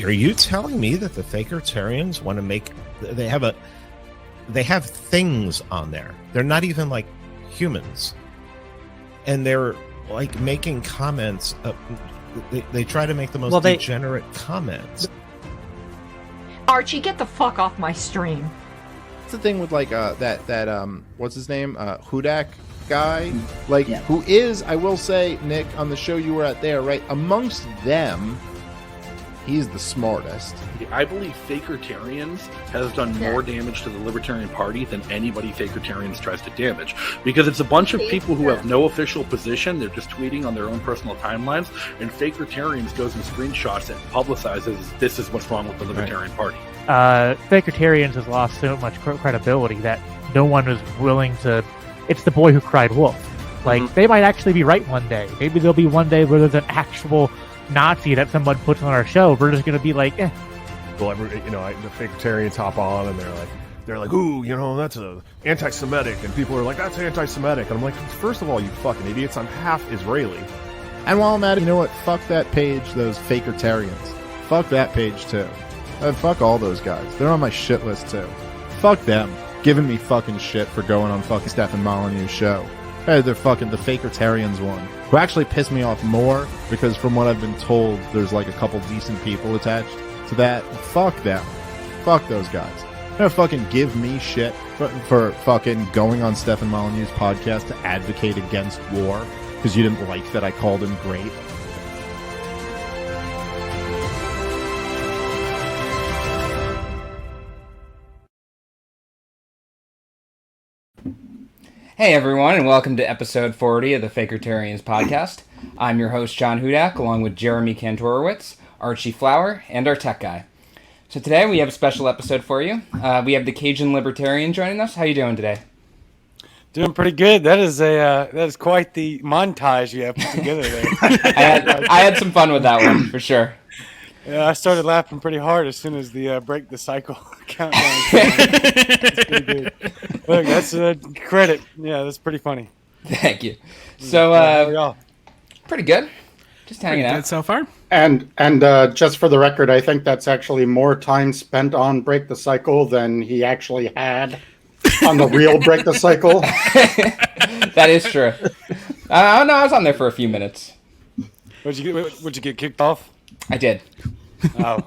Are you telling me that the Fakertarians want to make... They have things on there. They're not even like humans. And they're like making comments. They try to make the most degenerate comments. Archie, get the fuck off my stream. That's the thing with like that what's his name? Hudak guy. Like who is, I will say, Nick, on the show you were at there, right? Amongst them, he's the smartest. I believe Fakertarians has done more damage to the Libertarian Party than anybody Fakertarians tries to damage. Because it's a bunch of people who have no official position, they're just tweeting on their own personal timelines, and Fakertarians goes and screenshots it and publicizes this is what's wrong with the Libertarian Party. Fakertarians has lost so much credibility that no one is willing to... It's the boy who cried wolf. Like, they might actually be right one day. Maybe there'll be one day where there's an actual Nazi that someone puts on our show. We're just going to be like, eh. Well, the Fakertarians hop on and they're like, ooh, that's anti-Semitic, and people are like, that's anti-Semitic, and I'm like, first of all, you fucking idiots, I'm half Israeli. And while I'm at it, you know what? Fuck that page, those Fakertarians. Fuck that page too. Fuck all those guys. They're on my shit list too. Fuck them, giving me fucking shit for going on fucking Stefan Molyneux's show. Hey, they're fucking the Fakertarians one, who actually pissed me off more because from what I've been told, there's like a couple decent people attached to that. Fuck them. Fuck those guys. They're gonna fucking give me shit for fucking going on Stefan Molyneux's podcast to advocate against war because you didn't like that I called him great. Hey everyone, and welcome to episode 40 of the Fakertarians podcast. I'm your host, John Hudak, along with Jeremy Kantorowicz, Archie Flower, and our tech guy. So today we have a special episode for you. We have the Cajun Libertarian joining us. How you doing today? Doing pretty good. That is quite the montage you have put together there. I had some fun with that one, for sure. Yeah, I started laughing pretty hard as soon as the break the cycle countdown. That's pretty good. Look, that's credit. Yeah, that's pretty funny. Thank you. So, pretty good. Just hanging out so far. And just for the record, I think that's actually more time spent on Break the Cycle than he actually had on the real Break the Cycle. That is true. No, I was on there for a few minutes. Would you get kicked off? I did. Oh.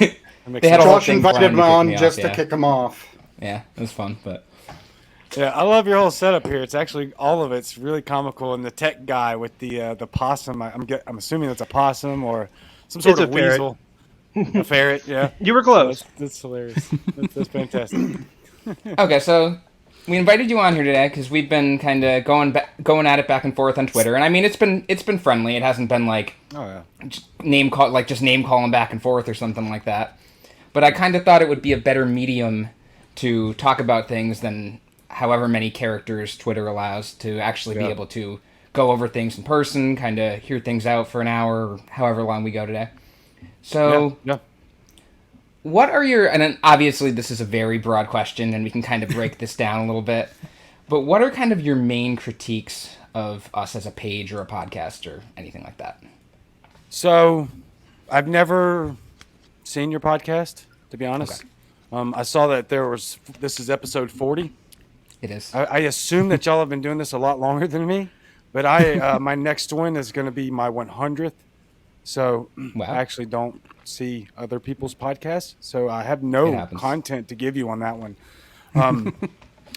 They had Josh invited him on just to kick him off. Yeah, it was fun, but... Yeah, I love your whole setup here. It's actually, all of it's really comical. And the tech guy with the possum, I'm assuming it's a possum or some sort of weasel. A ferret, yeah. You were close. That's hilarious. That's fantastic. Okay, so we invited you on here today because we've been kind of going at it back and forth on Twitter, and I mean it's been friendly. It hasn't been like name calling back and forth or something like that. But I kind of thought it would be a better medium to talk about things than however many characters Twitter allows to actually be able to go over things in person, kind of hear things out for an hour or however long we go today. So. Yeah. What are your, and then obviously this is a very broad question and we can kind of break this down a little bit, but what are kind of your main critiques of us as a page or a podcast or anything like that? So, I've never seen your podcast, to be honest. Okay. I saw that this is episode 40. It is. I assume that y'all have been doing this a lot longer than me, but my next one is going to be my 100th. So, I actually don't see other people's podcasts, so I have no content to give you on that one.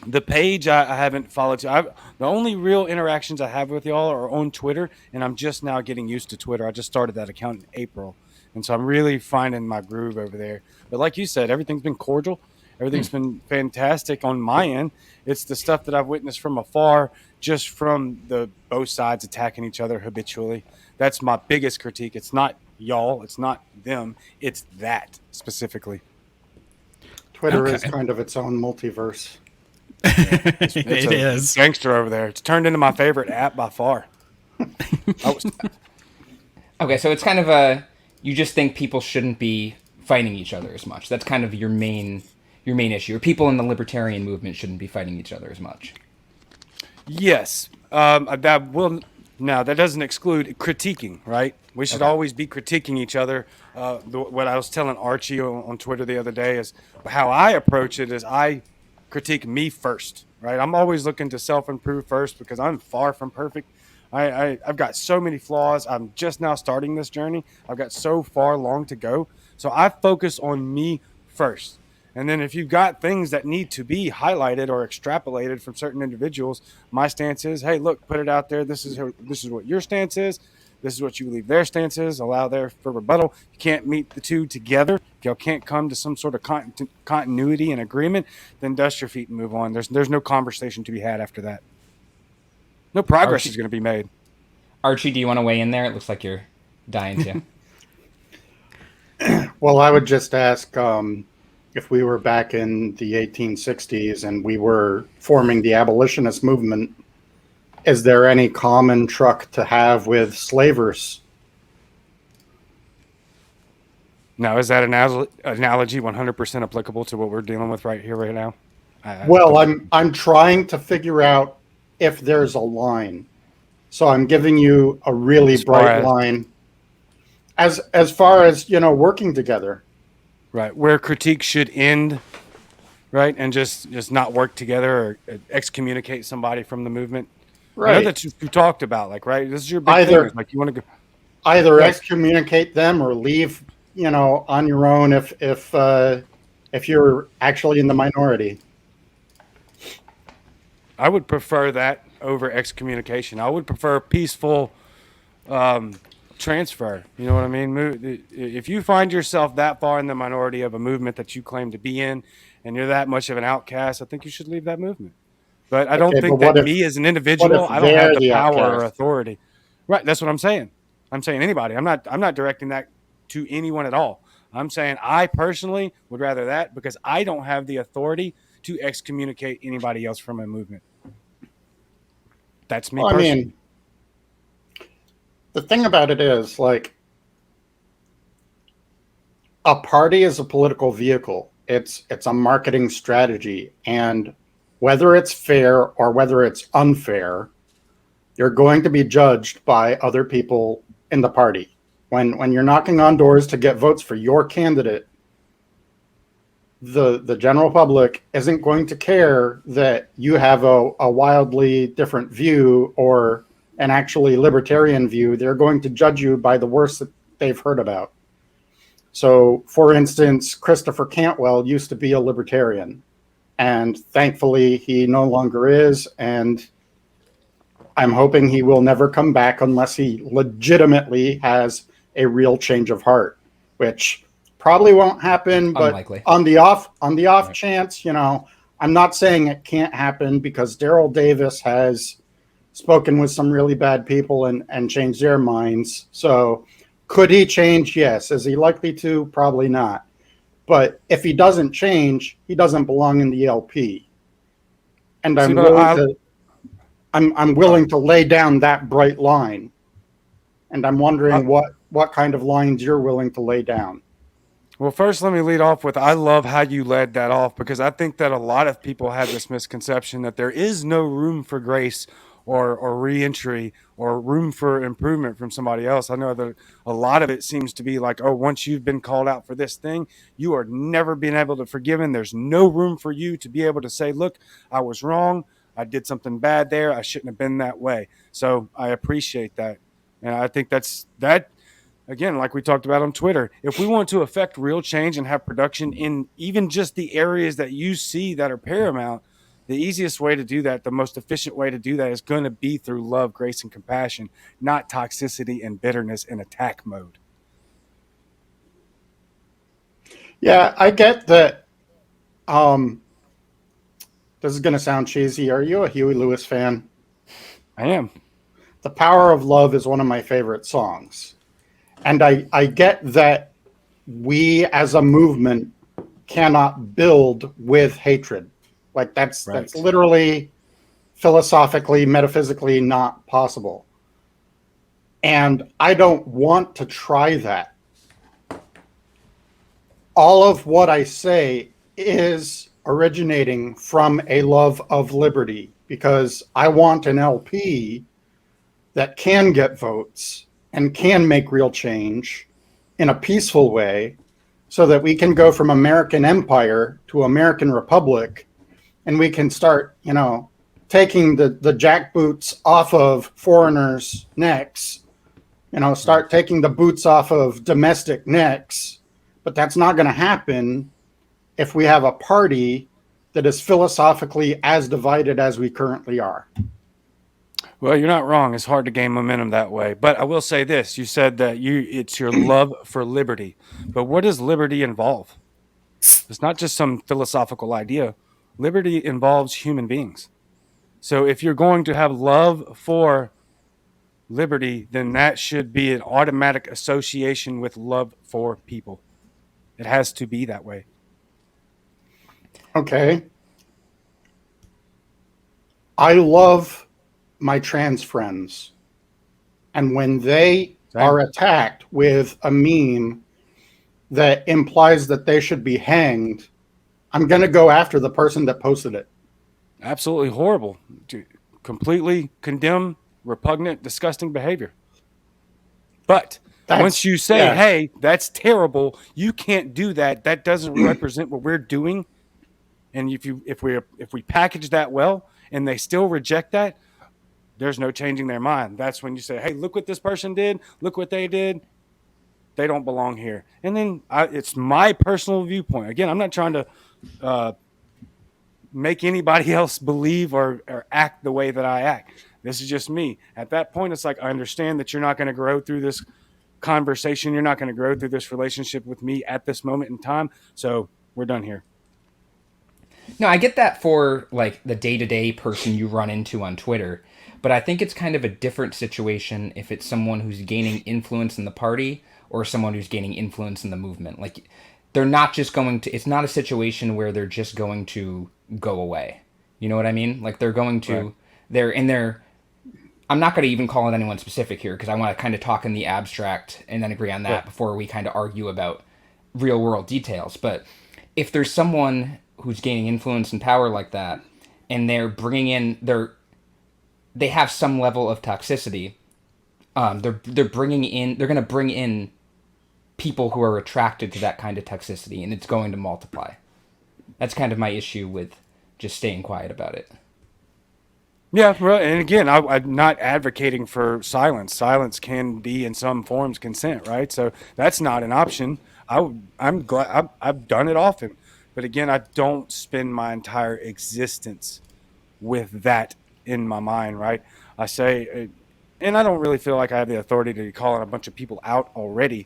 The page I haven't followed. The only real interactions I have with y'all are on Twitter, and I'm just now getting used to Twitter. I just started that account in April, and so I'm really finding my groove over there. But like you said, everything's been cordial. Everything's been fantastic on my end. It's the stuff that I've witnessed from afar, just from the both sides attacking each other habitually. That's my biggest critique. It's not y'all. It's not them. It's that specifically. Twitter is kind of its own multiverse. It's it is. Gangster over there. It's turned into my favorite app by far. Okay, so it's kind of you just think people shouldn't be fighting each other as much. That's kind of your main issue. Or people in the libertarian movement shouldn't be fighting each other as much. Yes. That doesn't exclude critiquing, right? We should always be critiquing each other. What I was telling Archie on Twitter the other day is how I approach it is I critique me first, right? I'm always looking to self-improve first because I'm far from perfect. I've got so many flaws. I'm just now starting this journey. I've got so far long to go. So I focus on me first. And then if you've got things that need to be highlighted or extrapolated from certain individuals, my stance is, hey, look, put it out there. This is what your stance is. This is what you believe their stance is. Allow there for rebuttal. You can't meet the two together. If you can't come to some sort of continuity and agreement, then dust your feet and move on. There's no conversation to be had after that. No progress is going to be made. Archie, do you want to weigh in there? It looks like you're dying to. Well, I would just ask if we were back in the 1860s and we were forming the abolitionist movement, is there any common truck to have with slavers? Now, is that analogy 100% applicable to what we're dealing with right here, right now? Well, I'm trying to figure out if there's a line. So I'm giving you a really bright line as far as, working together. Right. Where critique should end, right? And just not work together or excommunicate somebody from the movement. Right. I know that's what you talked about, right? This is your big thing. Like you want to go either excommunicate them or leave, on your own if you're actually in the minority. I would prefer that over excommunication. I would prefer peaceful transfer. You know what I mean? If you find yourself that far in the minority of a movement that you claim to be in, and you're that much of an outcast, I think you should leave that movement. But I don't think that me as an individual, I don't have the power or authority. Right. That's what I'm saying. I'm saying anybody. I'm not directing that to anyone at all. I'm saying I personally would rather that because I don't have the authority to excommunicate anybody else from a movement. That's me personally. I mean, the thing about it is, a party is a political vehicle. It's a marketing strategy. And whether it's fair or whether it's unfair, you're going to be judged by other people in the party. When you're knocking on doors to get votes for your candidate, the general public isn't going to care that you have a wildly different view or an actually libertarian view. They're going to judge you by the worst that they've heard about. So, for instance, Christopher Cantwell used to be a libertarian, and thankfully he no longer is, and I'm hoping he will never come back unless he legitimately has a real change of heart, which probably won't happen, but unlikely. on the off chance, I'm not saying it can't happen because Daryl Davis has spoken with some really bad people and changed their minds. So could he change? Yes. Is he likely to? Probably not. But if he doesn't change, he doesn't belong in the LP. And I'm willing to lay down that bright line. And I'm wondering what kind of lines you're willing to lay down. Well, first, let me lead off with I love how you led that off because I think that a lot of people have this misconception that there is no room for grace or reentry or room for improvement from somebody else. I know that a lot of it seems to be like, oh, once you've been called out for this thing, you are never being able to forgive him. There's no room for you to be able to say, look, I was wrong. I did something bad there. I shouldn't have been that way. So I appreciate that. And I think that, again, like we talked about on Twitter, if we want to affect real change and have production in even just the areas that you see that are paramount, the easiest way to do that, the most efficient way to do that is going to be through love, grace, and compassion, not toxicity and bitterness and attack mode. Yeah, I get that. This is going to sound cheesy. Are you a Huey Lewis fan? I am. The Power of Love is one of my favorite songs. And I get that we as a movement cannot build with hatred. Like that's literally philosophically, metaphysically not possible. And I don't want to try that. All of what I say is originating from a love of liberty because I want an LP that can get votes and can make real change in a peaceful way so that we can go from American empire to American republic, and we can start, taking the jackboots off of foreigners' necks, start taking the boots off of domestic necks. But that's not going to happen if we have a party that is philosophically as divided as we currently are. Well, you're not wrong. It's hard to gain momentum that way. But I will say this. You said that it's your love for liberty. But what does liberty involve? It's not just some philosophical idea. Liberty involves human beings. So if you're going to have love for liberty, then that should be an automatic association with love for people. It has to be that way. Okay. I love my trans friends. And when they are attacked with a meme that implies that they should be hanged, I'm going to go after the person that posted it. Absolutely horrible. Completely condemn, repugnant, disgusting behavior. But once you say, hey, that's terrible, you can't do that. That doesn't represent what we're doing. And if we package that well and they still reject that, there's no changing their mind. That's when you say, hey, look what this person did. Look what they did. They don't belong here. And then it's my personal viewpoint. Again, I'm not trying to make anybody else believe or act the way that I act. This is just me. At that point, it's like, I understand that you're not going to grow through this conversation. You're not going to grow through this relationship with me at this moment in time. So we're done here. No, I get that for like the day-to-day person you run into on Twitter, but I think it's kind of a different situation if it's someone who's gaining influence in the party or someone who's gaining influence in the movement. Like, they're not just going to, it's not a situation where they're just going to go away. You know what I mean? Like, they're going to, I'm not going to even call it anyone specific here because I want to kind of talk in the abstract and then agree on that before we kind of argue about real world details. But if there's someone who's gaining influence and power like that, and they're bringing in they have some level of toxicity. They're going to bring in people who are attracted to that kind of toxicity, and it's going to multiply. That's kind of my issue with just staying quiet about it. Yeah, right. And again, I'm not advocating for silence. Silence can be in some forms consent, right? So that's not an option. I'm glad I've done it often. But again, I don't spend my entire existence with that in my mind, right? I say, and I don't really feel like I have the authority to call a bunch of people out already.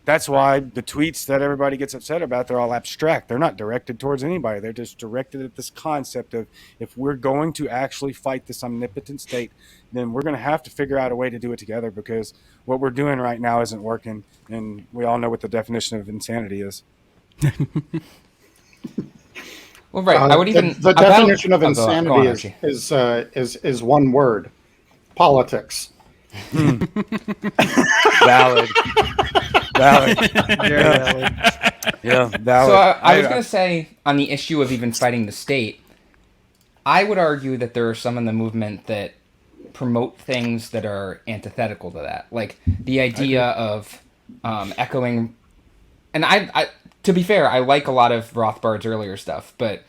That's why the tweets that everybody gets upset about, they're all abstract. They're not directed towards anybody. They're just directed at this concept of, if we're going to actually fight this omnipotent state, then we're going to have to figure out a way to do it together, because what we're doing right now isn't working. And we all know what the definition of insanity is. Well, right. I would even the definition of insanity is one word: politics. Valid. Yeah, valid. So I was going to say, on the issue of even fighting the state, I would argue that there are some in the movement that promote things that are antithetical to that, like the idea of echoing. And I to be fair, I like a lot of Rothbard's earlier stuff, but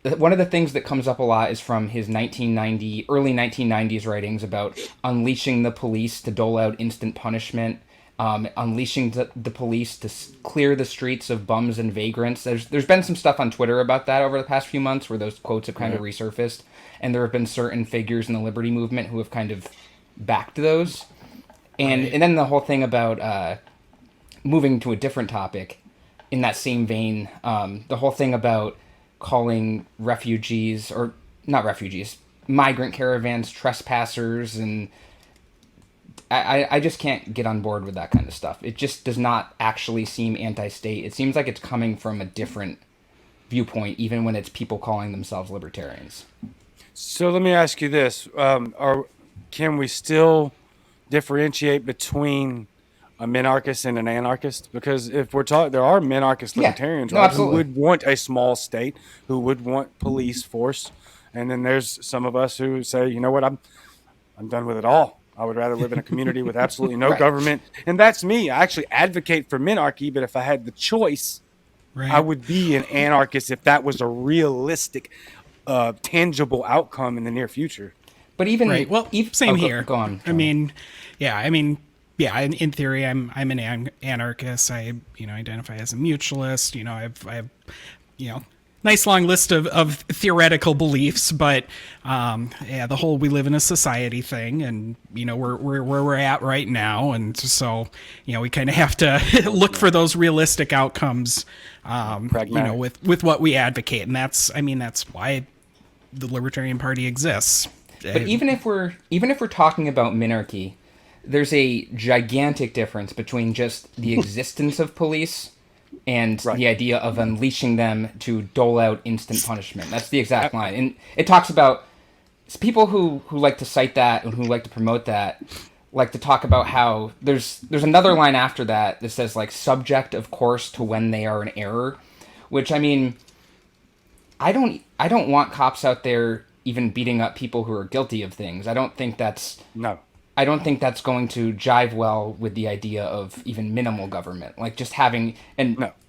one of the things that comes up a lot is from his early 1990s writings about unleashing the police to dole out instant punishment, unleashing the police to clear the streets of bums and vagrants. There's been some stuff on Twitter about that over the past few months where those quotes have kind of resurfaced, and there have been certain figures in the liberty movement who have kind of backed those. And then the whole thing about moving to a different topic in that same vein, the whole thing about calling refugees, or not refugees, migrant caravans trespassers, and I just can't get on board with that kind of stuff. It just does not actually seem anti-state. It seems like it's coming from a different viewpoint, even when it's people calling themselves libertarians. So let me ask you this. Can we still differentiate between a minarchist and an anarchist? Because if we're talking, there are minarchist libertarians, right, who would want a small state, who would want police force, and then there's some of us who say, you know what, I'm done with it all. I would rather live in a community with absolutely no government. And that's me. I actually advocate for minarchy, but if I had the choice, I would be an anarchist if that was a realistic, tangible outcome in the near future. But even same here. Go on. I mean, in theory, I'm an anarchist. I identify as a mutualist. I have nice long list of theoretical beliefs, but the whole we live in a society thing, and we're where we're at right now, and so we kind of have to look for those realistic outcomes, with what we advocate, and that's why the Libertarian Party exists. But even if we're talking about minarchy, there's a gigantic difference between just the existence of police and the idea of unleashing them to dole out instant punishment. That's the exact line. And it talks about people who like to cite that and who like to promote that, like to talk about how there's another line after that that says, like, subject, of course, to when they are in error, which, I mean, I don't want cops out there even beating up people who are guilty of things. I don't think that's going to jive well with the idea of even minimal government. Like just having,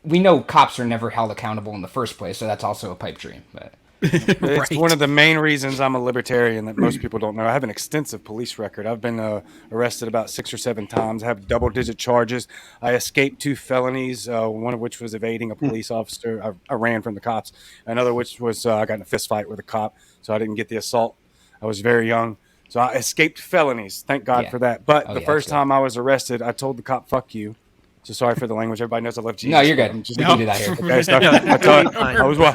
we know cops are never held accountable in the first place, so that's also a pipe dream. But it's one of the main reasons I'm a libertarian that most people don't know. I have an extensive police record. I've been arrested about 6 or 7 times. I have double-digit charges. I escaped 2 felonies, one of which was evading a police officer. I ran from the cops. Another which was I got in a fist fight with a cop, so I didn't get the assault. I was very young. So I escaped felonies. Thank God for that. But the first time I was arrested, I told the cop, "Fuck you." So sorry for the language. Everybody knows I love Jesus. No, you're good. We can do that here. Okay, so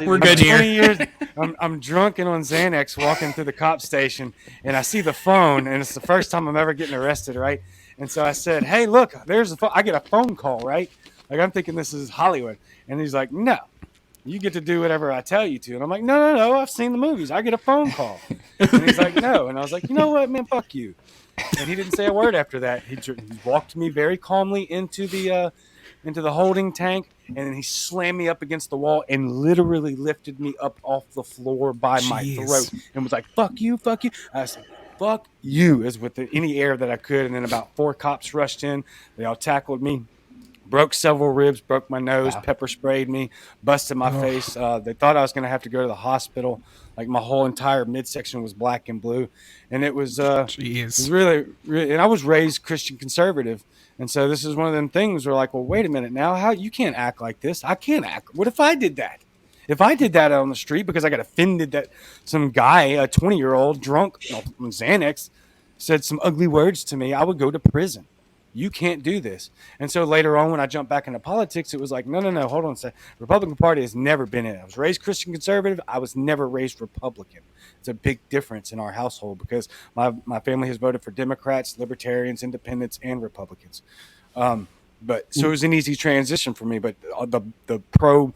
we're good here. 20 years. I'm drunk and on Xanax walking through the cop station, and I see the phone, and it's the first time I'm ever getting arrested, right? And so I said, "Hey, look, there's the phone." I get a phone call, right? Like I'm thinking this is Hollywood, and he's like, "No, you get to do whatever I tell you to." And I'm like, no, I've seen the movies. I get a phone call. And he's like, no. And I was like, you know what, man, fuck you. And he didn't say a word after that. He walked me very calmly into the holding tank, and then he slammed me up against the wall and literally lifted me up off the floor by my throat and was like, fuck you. I said, fuck you, as with any air that I could. And then about 4 cops rushed in. They all tackled me. Broke several ribs, broke my nose, pepper sprayed me, busted my face. They thought I was going to have to go to the hospital. Like my whole entire midsection was black and blue. And it was, it was really, and I was raised Christian conservative. And so this is one of them things where like, well, wait a minute now, how you can't act like this. I can't act. What if I did that? If I did that on the street because I got offended that some guy, a 20-year-old drunk on Xanax, said some ugly words to me, I would go to prison. You can't do this. And so later on, when I jumped back into politics, it was like, no, hold on a second. Republican Party has never been in it. I was raised Christian conservative. I was never raised Republican. It's a big difference in our household because my family has voted for Democrats, Libertarians, Independents, and Republicans. But so it was an easy transition for me. But the pro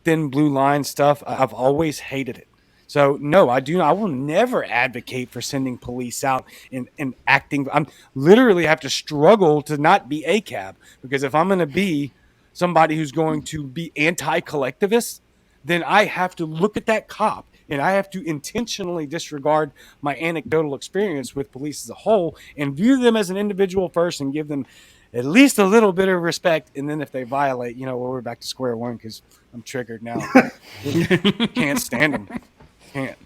thin blue line stuff, I've always hated it. So no, I will never advocate for sending police out and acting. I'm literally have to struggle to not be ACAB, because if I'm going to be somebody who's going to be anti-collectivist, then I have to look at that cop and I have to intentionally disregard my anecdotal experience with police as a whole and view them as an individual first and give them at least a little bit of respect. And then if they violate, we're back to square one because I'm triggered now. Can't stand them. Can't.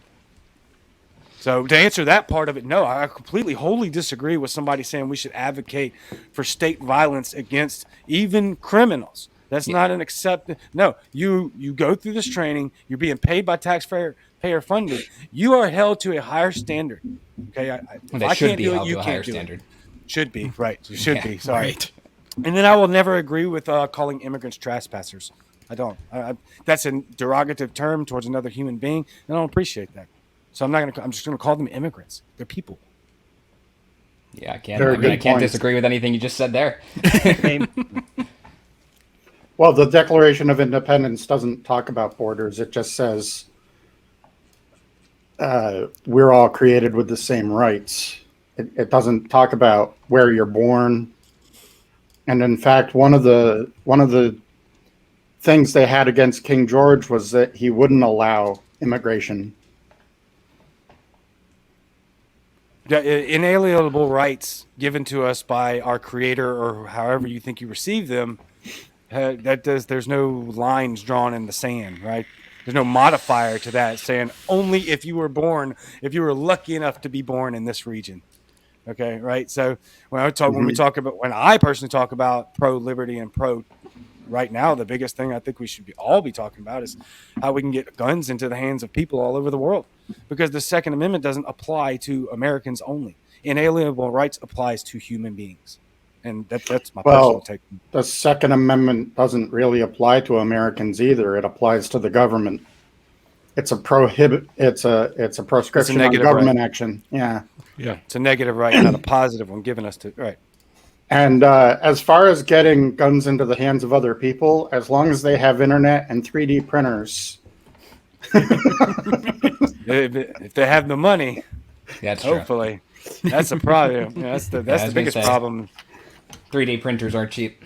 So to answer that part of it, no, I completely, wholly disagree with somebody saying we should advocate for state violence against even criminals. That's not an accepted. No, you go through this training. You're being paid by taxpayer funded. You are held to a higher standard. Okay, if I can't do it, you can't do it. Should be right. You should be. Sorry. Right. And then I will never agree with calling immigrants trespassers. I don't. That's a derogative term towards another human being, and I don't appreciate that. So I'm just gonna call them immigrants. They're people. Yeah, I can't disagree with anything you just said there. Well, the Declaration of Independence doesn't talk about borders. It just says we're all created with the same rights. It doesn't talk about where you're born. And in fact, one of the things they had against King George was that he wouldn't allow immigration. inalienable rights given to us by our creator, or however you think you receive them, there's no lines drawn in the sand, right? There's no modifier to that saying only if you were lucky enough to be born in this region. Okay, right. So when I personally talk about pro liberty and pro right now, the biggest thing I think we should all be talking about is how we can get guns into the hands of people all over the world, because the Second Amendment doesn't apply to Americans only. Inalienable rights applies to human beings. And that's my personal take. The Second Amendment doesn't really apply to Americans either. It applies to the government. It's a proscription on government action. Yeah. It's a negative right, not a positive one given us to right. And as far as getting guns into the hands of other people, as long as they have internet and 3D printers. If they have the money, that's hopefully. True. That's a problem. Yeah, that's the biggest problem. 3D printers aren't cheap.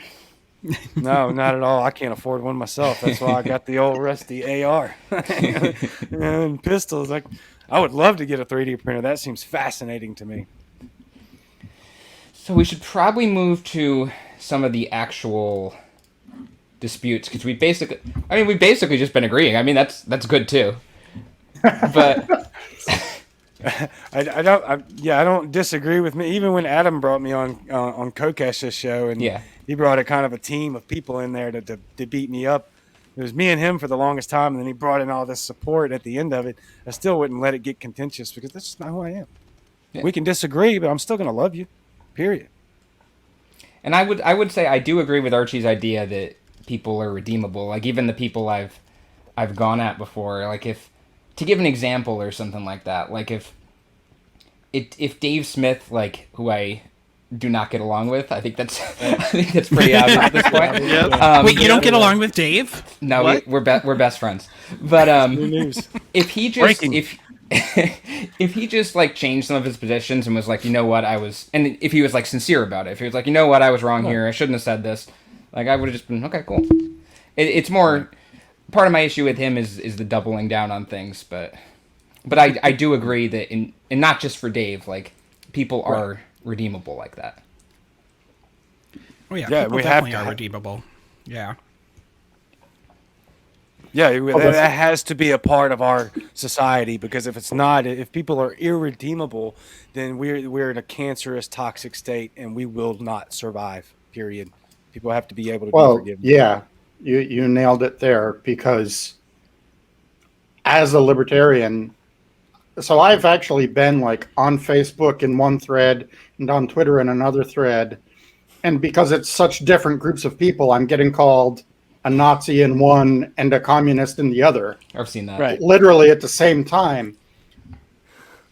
No, not at all. I can't afford one myself. That's why I got the old rusty AR and pistols. Like, I would love to get a 3D printer. That seems fascinating to me. So we should probably move to some of the actual disputes, because we've basically just been agreeing. I mean, that's good too. But I don't disagree with me. Even when Adam brought me on Kokesh's show, and he brought a kind of a team of people in there to beat me up. It was me and him for the longest time, and then he brought in all this support at the end of it. I still wouldn't let it get contentious, because that's just not who I am. Yeah. We can disagree, but I'm still going to love you. Period. And I would say I do agree with Archie's idea that people are redeemable. Like, even the people I've gone at before. Like, to give an example or something like that. Like, if Dave Smith, like, who I do not get along with, I think that's pretty obvious at this point. Wait, you don't get along with Dave? No, we're best friends. But if he just if he just like changed some of his positions and was like, you know what, and if he was like sincere about it, if he was like, you know what, I was wrong here, I shouldn't have said this, like, I would have just been, okay, cool. It's more, part of my issue with him is the doubling down on things, but I do agree that and not just for Dave, like, people are redeemable like that. Oh yeah, people definitely are redeemable. Yeah. Yeah, that has to be a part of our society, because if it's not, if people are irredeemable, then we're in a cancerous, toxic state, and we will not survive. Period. People have to be able to be forgiven. Yeah, you nailed it there, because as a libertarian, so I've actually been like on Facebook in one thread and on Twitter in another thread, and because it's such different groups of people, I'm getting called a Nazi in one and a communist in the other. I've seen that. Right. Literally at the same time.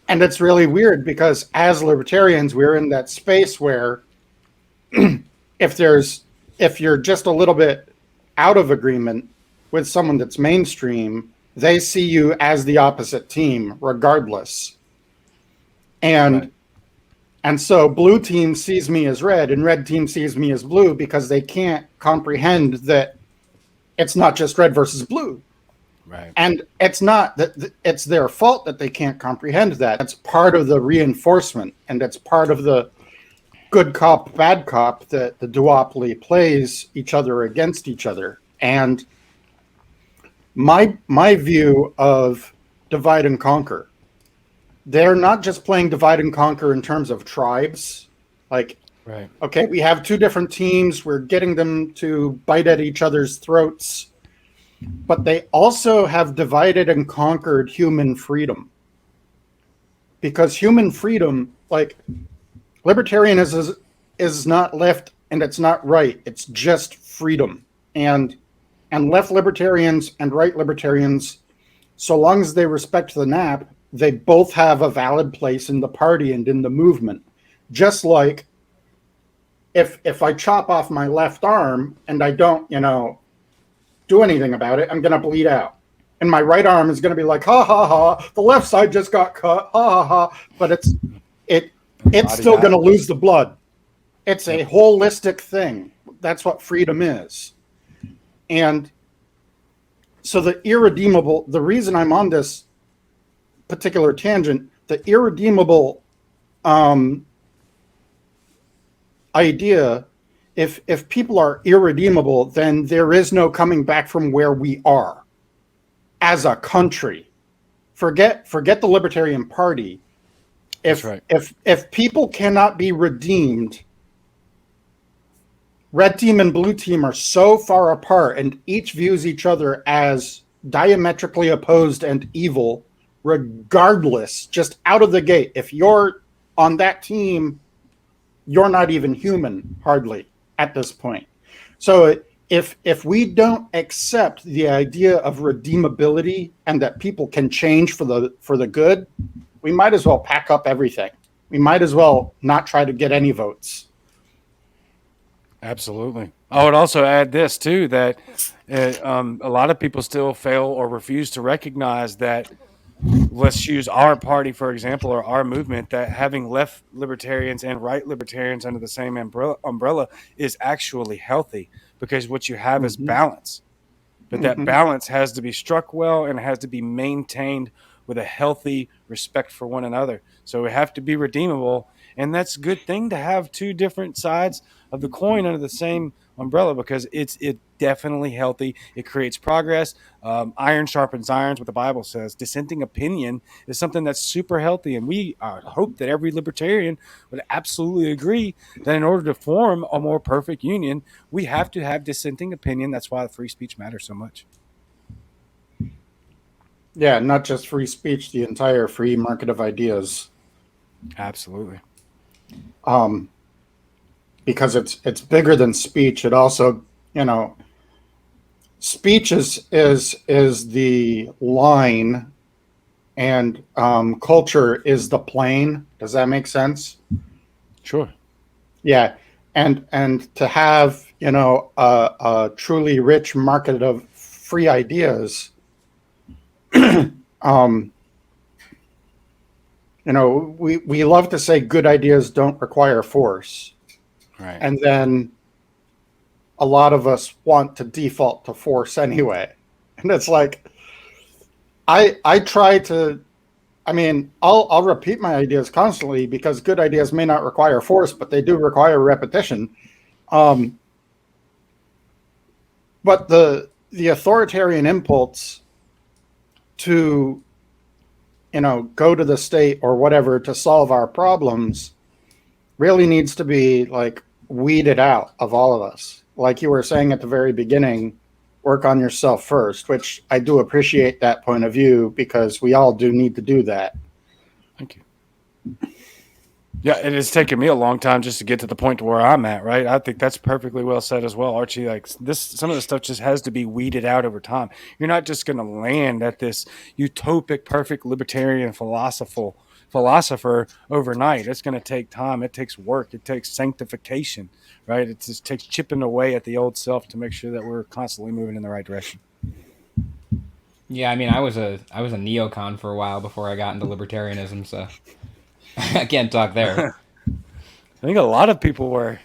And it's really weird, because as libertarians, we're in that space where if you're just a little bit out of agreement with someone that's mainstream, they see you as the opposite team regardless. And so blue team sees me as red and red team sees me as blue, because they can't comprehend that it's not just red versus blue. Right. And it's not that it's their fault that they can't comprehend that. It's part of the reinforcement, and it's part of the good cop, bad cop that the duopoly plays each other against each other. And my view of divide and conquer, they're not just playing divide and conquer in terms of tribes. Like, right. Okay, we have two different teams. We're getting them to bite at each other's throats. But they also have divided and conquered human freedom. Because human freedom, like, libertarianism is not left and it's not right. It's just freedom. And left libertarians and right libertarians, so long as they respect the NAP, they both have a valid place in the party and in the movement. Just like if I chop off my left arm and I don't, do anything about it, I'm going to bleed out. And my right arm is going to be like, ha, ha, ha, the left side just got cut, ha, ha, ha. But it's still going to lose the blood. It's a holistic thing. That's what freedom is. And so the reason I'm on this particular tangent, the irredeemable idea, if people are irredeemable, then there is no coming back from where we are as a country. Forget the Libertarian Party. If people cannot be redeemed, red team and blue team are so far apart, and each views each other as diametrically opposed and evil, regardless, just out of the gate. If you're on that team, you're not even human, hardly, at this point. So if we don't accept the idea of redeemability and that people can change for the good, we might as well pack up everything. We might as well not try to get any votes. Absolutely. I would also add this too, that a lot of people still fail or refuse to recognize that, let's use our party, for example, or our movement, that having left libertarians and right libertarians under the same umbrella is actually healthy, because what you have is balance. But that balance has to be struck well, and it has to be maintained with a healthy respect for one another. So we have to be redeemable, and that's a good thing to have two different sides of the coin under the same umbrella, because it's definitely healthy. It creates progress. Iron sharpens irons, what the Bible says. Dissenting opinion is something that's super healthy, and we hope that every libertarian would absolutely agree that in order to form a more perfect union, we have to have dissenting opinion. That's why free speech matters so much. Yeah, not just free speech, the entire free market of ideas. Absolutely. Because it's bigger than speech. It also, speech is the line, and culture is the plane. Does that make sense? Sure. Yeah, and to have a truly rich market of free ideas, we love to say good ideas don't require force. Right. And then a lot of us want to default to force anyway. And it's like, I try to, I'll repeat my ideas constantly, because good ideas may not require force, but they do require repetition. But the authoritarian impulse to, go to the state or whatever to solve our problems really needs to be weeded out of all of us. Like you were saying at the very beginning, work on yourself first, which I do appreciate that point of view, because we all do need to do that. Thank you. Yeah, it has taken me a long time just to get to the point to where I'm at, right? I think that's perfectly well said as well, Archie. Some of the stuff just has to be weeded out over time. You're not just going to land at this utopic, perfect libertarian philosopher overnight. It's going to take time. It takes work. It takes sanctification, right? It just takes chipping away at the old self to make sure that we're constantly moving in the right direction. Yeah, I was a neocon for a while before I got into libertarianism, so I can't talk there. I think a lot of people were.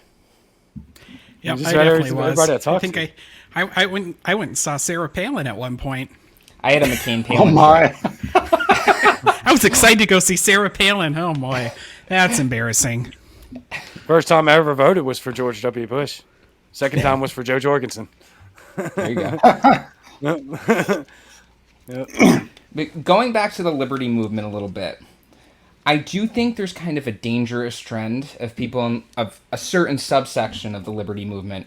Yeah, I definitely was. I think I went and saw Sarah Palin at one point. I had a McCain Palin. Oh my! I was excited to go see Sarah Palin. Oh boy, that's embarrassing. First time I ever voted was for George W. Bush. Second time was for Joe Jorgensen. There you go. But going back to the liberty movement a little bit, I do think there's kind of a dangerous trend of people of a certain subsection of the liberty movement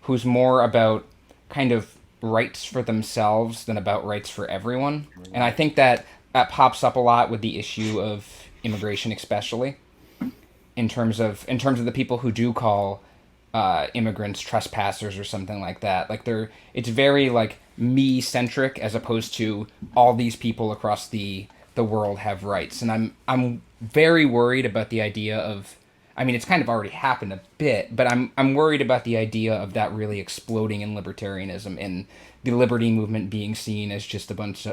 who's more about kind of rights for themselves than about rights for everyone. And I think that pops up a lot with the issue of immigration, especially in terms of the people who do call immigrants trespassers or something like that. It's very me-centric, as opposed to all these people across the world have rights. And I'm very worried about the idea of, it's kind of already happened a bit, but I'm worried about the idea of that really exploding in libertarianism and the liberty movement being seen as just a bunch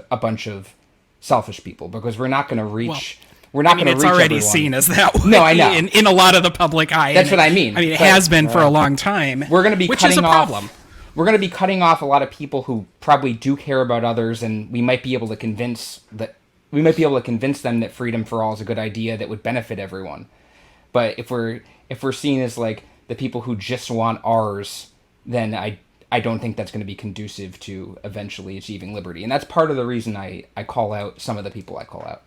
of selfish people, because we're not going to reach. We're not going to reach everyone. It's already everyone. seen as that way. No, I know. In a lot of the public eye. That's what I mean. It has been for a long time. We're going to be which cutting is a problem. We're going to be cutting off a lot of people who probably do care about others, and we might be able to convince to convince them that freedom for all is a good idea that would benefit everyone. But if we're seen as like the people who just want ours, then I don't think that's going to be conducive to eventually achieving liberty. And that's part of the reason I call out some of the people I call out.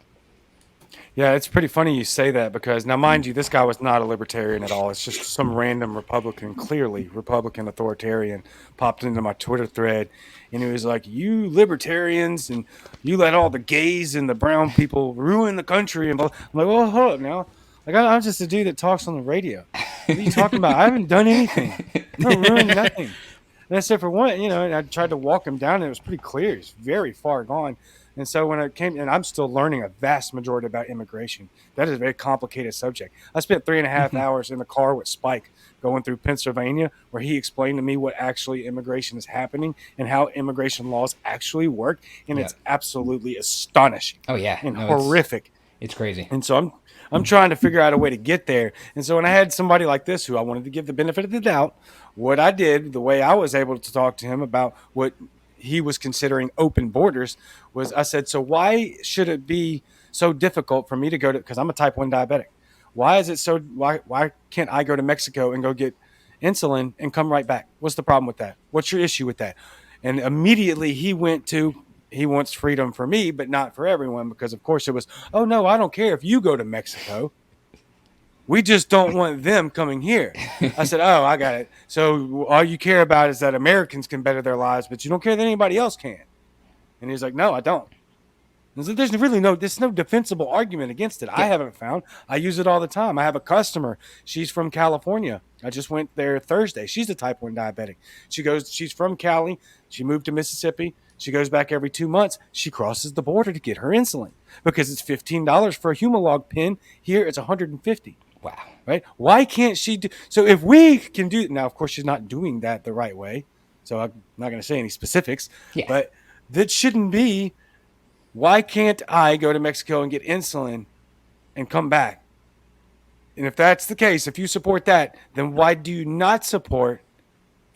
Yeah, it's pretty funny you say that because now, mind you, this guy was not a libertarian at all. It's just some random Republican, clearly Republican authoritarian, popped into my Twitter thread, and he was like, "You libertarians, and you let all the gays and the brown people ruin the country." And I'm like, "Well, hold up now. Like, I'm just a dude that talks on the radio. What are you talking about? I haven't done anything. I haven't ruined nothing." And I said, for one, and I tried to walk him down, and it was pretty clear. He's very far gone. And so when it came, and I'm still learning a vast majority about immigration. That is a very complicated subject. I spent 3.5 hours in the car with Spike going through Pennsylvania, where he explained to me what actually immigration is happening and how immigration laws actually work. And it's absolutely astonishing. Oh, yeah. And horrific. It's crazy. And so I'm trying to figure out a way to get there. And so when I had somebody like this who I wanted to give the benefit of the doubt, what I did, the way I was able to talk to him about what he was considering open borders, was I said, so why should it be so difficult for me to go to, because I'm a type 1 diabetic. Why is it so, why can't I go to Mexico and go get insulin and come right back? What's the problem with that? What's your issue with that? And immediately he wants freedom for me, but not for everyone, because of course it was, oh no, I don't care if you go to Mexico. We just don't want them coming here. I said, oh, I got it. So all you care about is that Americans can better their lives, but you don't care that anybody else can. And he's like, no, I don't. And so there's no defensible argument against it. I haven't found. I use it all the time. I have a customer. She's from California. I just went there Thursday. She's a type 1 diabetic. She's from Cali. She moved to Mississippi. She goes back every 2 months. She crosses the border to get her insulin because it's $15 for a Humalog pen. Here it's $150. Wow. Right? Why can't she do? So if we can do now, of course, she's not doing that the right way. So I'm not going to say any specifics, but that shouldn't be. Why can't I go to Mexico and get insulin and come back? And if that's the case, if you support that, then why do you not support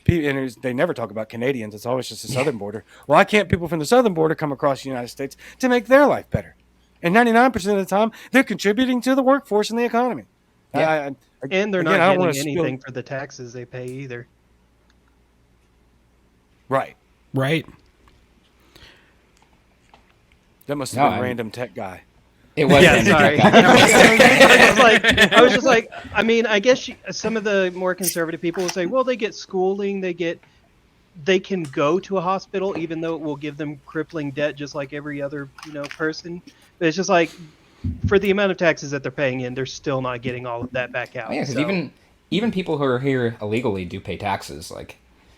people? And they never talk about Canadians. It's always just the southern border. Why can't people from the southern border come across the United States to make their life better? And 99% of the time, they're contributing to the workforce and the economy. Yeah. And they're not getting anything for the taxes they pay either. Right. That must have been a random tech guy. It was. Yeah, sorry. I was just like, I mean, I guess some of the more conservative people will say, well, they get schooling, they can go to a hospital, even though it will give them crippling debt, just like every other person. But it's just like, for the amount of taxes that they're paying in, they're still not getting all of that back out. Yeah, because even people who are here illegally do pay taxes. Like,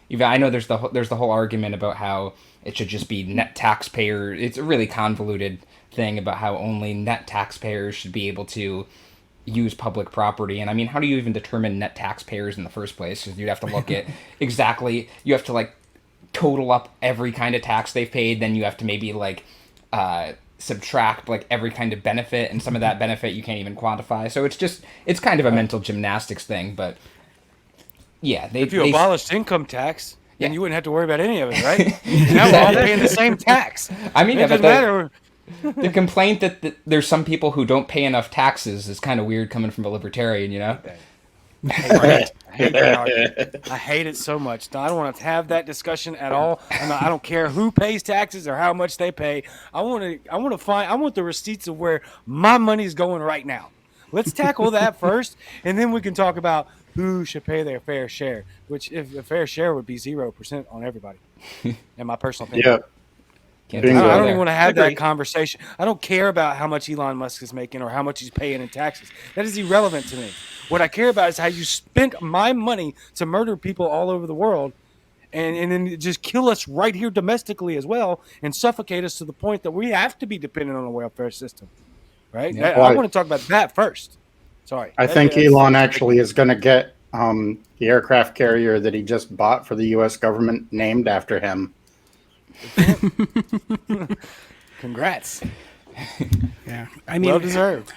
even I know there's the whole argument about how it should just be net taxpayer. It's a really convoluted thing about how only net taxpayers should be able to use public property. And I mean, how do you even determine net taxpayers in the first place? Because you'd have to look at exactly. You have to like total up every kind of tax they've paid. Then you have to maybe like subtract like every kind of benefit, and some of that benefit you can't even quantify. So it's kind of a mental gymnastics thing. But yeah, if you abolished income tax, then you wouldn't have to worry about any of it, right? Now we're all paying the same tax. I mean, it doesn't matter. The complaint that there's some people who don't pay enough taxes is kind of weird coming from a libertarian, I hate it so much. I don't want to have that discussion at all. I don't care who pays taxes or how much they pay. I want the receipts of where my money's going right now. Let's tackle that first, and then we can talk about who should pay their fair share. Which, if a fair share would be 0% on everybody, in my personal opinion. Yeah. I don't even want to have that conversation. I don't care about how much Elon Musk is making or how much he's paying in taxes. That is irrelevant to me. What I care about is how you spent my money to murder people all over the world and then just kill us right here domestically as well and suffocate us to the point that we have to be dependent on a welfare system. Right? Yeah. I want to talk about that first. Sorry. I think Elon actually is going to get the aircraft carrier that he just bought for the U.S. government named after him. Congrats. Yeah, I mean, well deserved.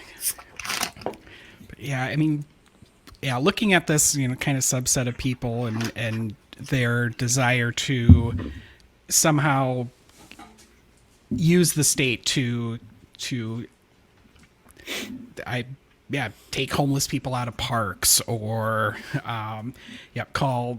Yeah, I mean, looking at this, kind of subset of people and their desire to somehow use the state to to take homeless people out of parks, or call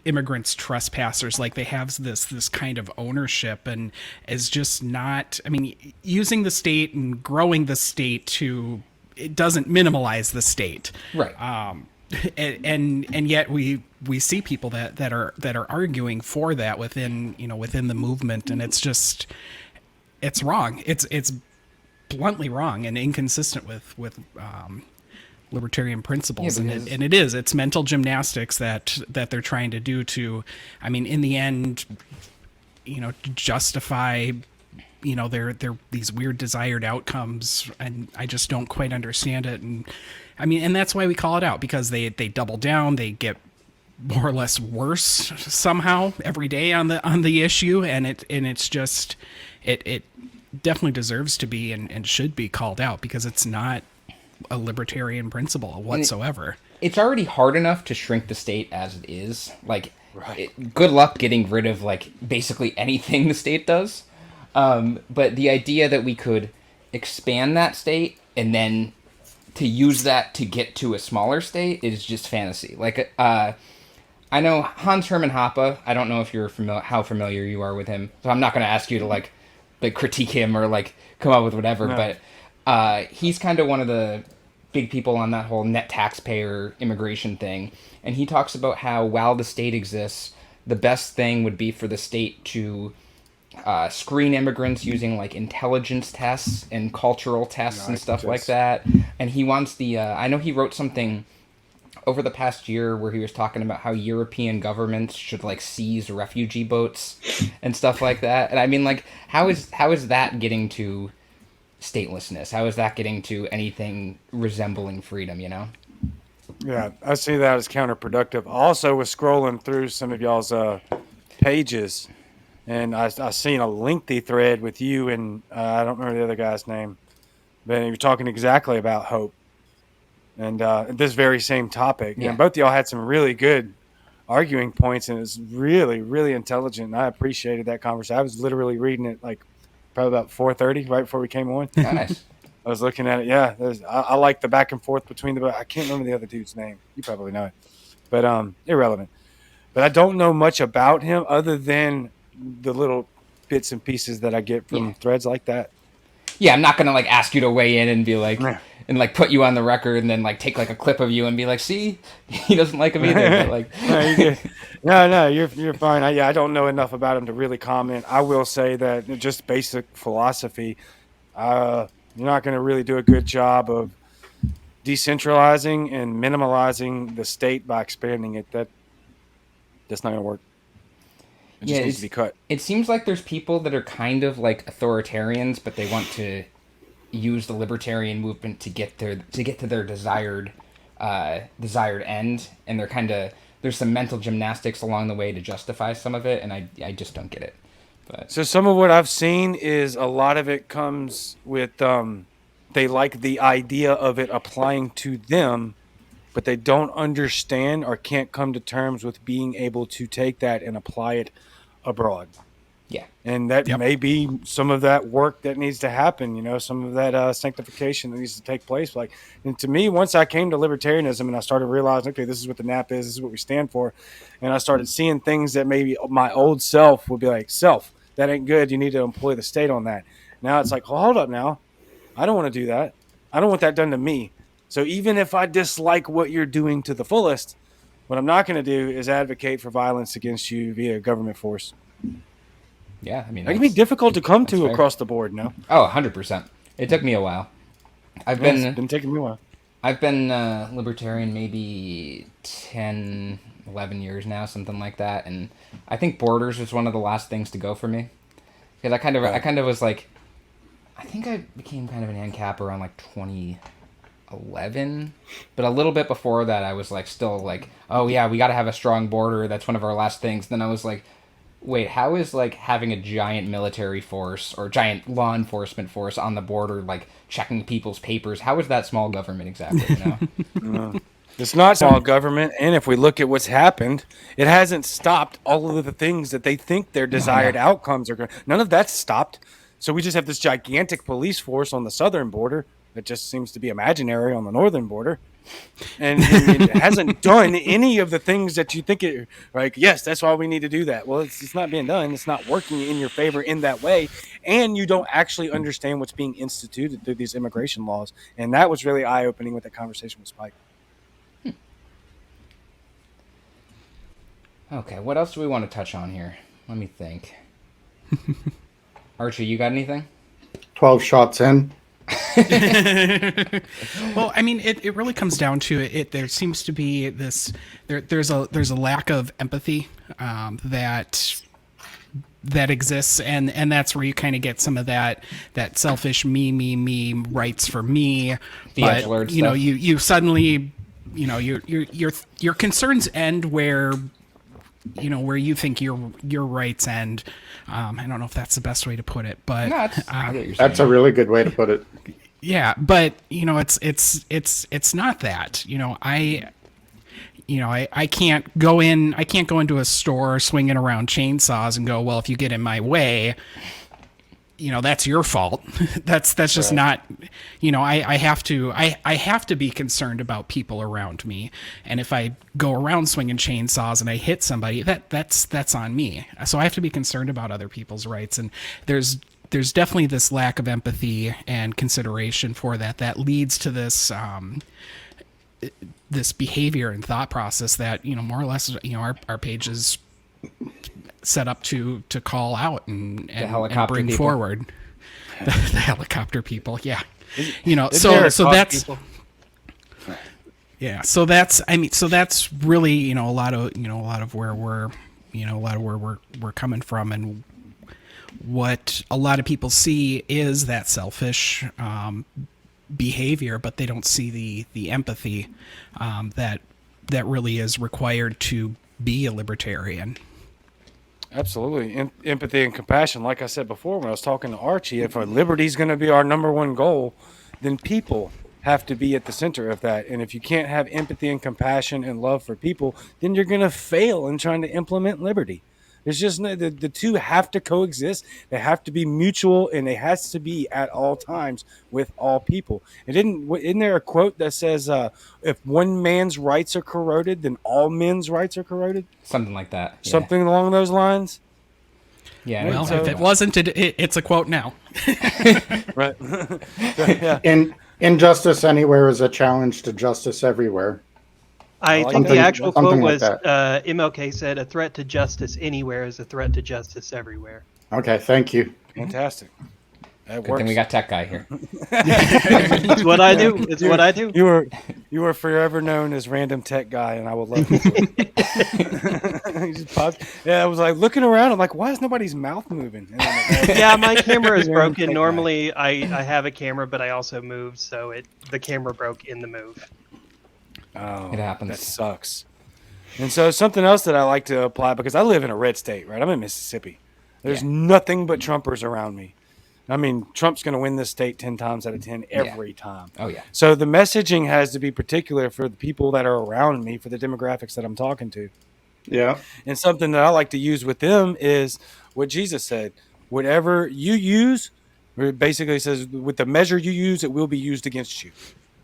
immigrants trespassers. Like, they have this kind of ownership, and is just not, I mean, using the state and growing the state to, it doesn't minimalize the state, right? And yet we see people that are arguing for that within the movement, and it's just, it's wrong. It's bluntly wrong and inconsistent with libertarian principles. Yeah, and it's mental gymnastics that they're trying to do to, I mean, in the end, justify, their these weird desired outcomes. And I just don't quite understand it. And I mean, and that's why we call it out, because they double down, they get more or less worse somehow every day on the issue. And it's just, it definitely deserves to be and should be called out, because it's not a libertarian principle whatsoever. It's already hard enough to shrink the state as it is. Like, good luck getting rid of, like, basically anything the state does. But the idea that we could expand that state and then to use that to get to a smaller state is just fantasy. Like, I know Hans Hermann Hoppe. I don't know if you're how familiar you are with him, so I'm not going to ask you to like critique him or like come up with whatever. No. But he's kind of one of the big people on that whole net taxpayer immigration thing, and he talks about how while the state exists, the best thing would be for the state to screen immigrants using like intelligence tests and cultural tests and stuff like that. And he wants I know he wrote something over the past year where he was talking about how European governments should like seize refugee boats and stuff like that. And I mean, like, how is that getting to statelessness? How is that getting to anything resembling freedom, Yeah, I see that as counterproductive. I also was scrolling through some of y'all's pages, and I seen a lengthy thread with you and I don't remember the other guy's name, but you were talking exactly about hope and this very same topic. Yeah. And both of y'all had some really good arguing points, and it's really, really intelligent. And I appreciated that conversation. I was literally reading it like probably about 4:30 right before we came on. Nice. I was looking at it. Yeah, I like the back and forth between I can't remember the other dude's name. You probably know it, but irrelevant. But I don't know much about him other than the little bits and pieces that I get from threads like that. Yeah, I'm not gonna like ask you to weigh in and be like and like put you on the record and then like take like a clip of you and be like, see, he doesn't like him either. But, like, no, you're fine. I don't know enough about him to really comment. I will say that just basic philosophy, you're not going to really do a good job of decentralizing and minimalizing the state by expanding it. That's not going to work. It just needs to be cut. It seems like there's people that are kind of like authoritarians, but they want to use the libertarian movement to get to their desired end, and there's some mental gymnastics along the way to justify some of it, and I just don't get it. But so some of what I've seen is a lot of it comes with they like the idea of it applying to them, but they don't understand or can't come to terms with being able to take that and apply it abroad. Yeah. And that may be some of that work that needs to happen, some of that sanctification that needs to take place. And to me, once I came to libertarianism and I started realizing, okay, this is what the NAP is, this is what we stand for. And I started seeing things that maybe my old self would be like, that ain't good. You need to employ the state on that. Now it's like, well, hold up now. I don't want to do that. I don't want that done to me. So even if I dislike what you're doing to the fullest, what I'm not going to do is advocate for violence against you via government force. Yeah, I mean, it can be difficult to come to across the board, no? Oh, 100%. It took me a while. It's been taking me a while. I've been libertarian maybe 10, 11 years now, something like that, and I think borders was one of the last things to go for me, because I kind of was like, I think I became kind of an ANCAP around like 2011, but a little bit before that, I was like still like, oh yeah, we got to have a strong border. That's one of our last things. Then I was like, wait, how is like having a giant military force or giant law enforcement force on the border, like checking people's papers? How is that small government exactly? It's not small government, and if we look at what's happened, it hasn't stopped all of the things that they think their desired outcomes are going. None of that's stopped. So we just have this gigantic police force on the southern border that just seems to be imaginary on the northern border. And it hasn't done any of the things that you think it like. Yes, that's why we need to do that. Well, it's not being done. It's not working in your favor in that way, and you don't actually understand what's being instituted through these immigration laws. And that was really eye opening with that conversation with Spike. Okay, what else do we want to touch on here? Let me think. Archie, you got anything? 12 shots in. Well, I mean, it really comes down to it. There seems to be this. There's a lack of empathy that exists, and that's where you kind of get some of that selfish me rights for me. But you know, you suddenly, you know, your concerns end where, you know, where you think your rights end. I don't know if that's the best way to put it, but No, that's a really good way to put it. Yeah, but you know, it's not that. You know, I can't go into a store swinging around chainsaws and go, well, if you get in my way, you know, that's your fault. that's just not, you know, I have to be concerned about people around me. And if I go around swinging chainsaws and I hit somebody, that's on me. So I have to be concerned about other people's rights. And there's definitely this lack of empathy and consideration for that leads to this, this behavior and thought process that, you know, more or less, you know, our page is set up to call out and bring people forward the helicopter people. Yeah. You know, so that's, yeah. So that's really, you know, a lot of where we're coming from, and what a lot of people see is that selfish, behavior, but they don't see the empathy, that really is required to be a libertarian. Absolutely. Empathy and compassion. Like I said before when I was talking to Archie, if our liberty is going to be our number one goal, then people have to be at the center of that. And if you can't have empathy and compassion and love for people, then you're going to fail in trying to implement liberty. There's just the two have to coexist. They have to be mutual, and it has to be at all times with all people. Isn't there a quote that says, if one man's rights are corroded, then all men's rights are corroded? Something like that. Yeah. Something along those lines. Yeah. Well, if it wasn't, it's a quote now. Right. Yeah. Injustice anywhere is a challenge to justice everywhere. I think the actual quote was MLK said, "A threat to justice anywhere is a threat to justice everywhere." Okay, thank you. Fantastic. Good thing we got tech guy here. It's what I do. It's what I do. You were forever known as random tech guy, and I would love it. He just popped. Yeah, I was like looking around. I'm like, why is nobody's mouth moving? Yeah, my camera is broken. Normally, I have a camera, but I also moved, so the camera broke in the move. Oh, it happens. That sucks. And so something else that I like to apply, because I live in a red state, right? I'm in Mississippi. There's nothing but Trumpers around me. I mean, Trump's going to win this state 10 times out of 10 every time. Oh, yeah. So the messaging has to be particular for the people that are around me, for the demographics that I'm talking to. Yeah. And something that I like to use with them is what Jesus said. Whatever you use, it basically says, with the measure you use, it will be used against you.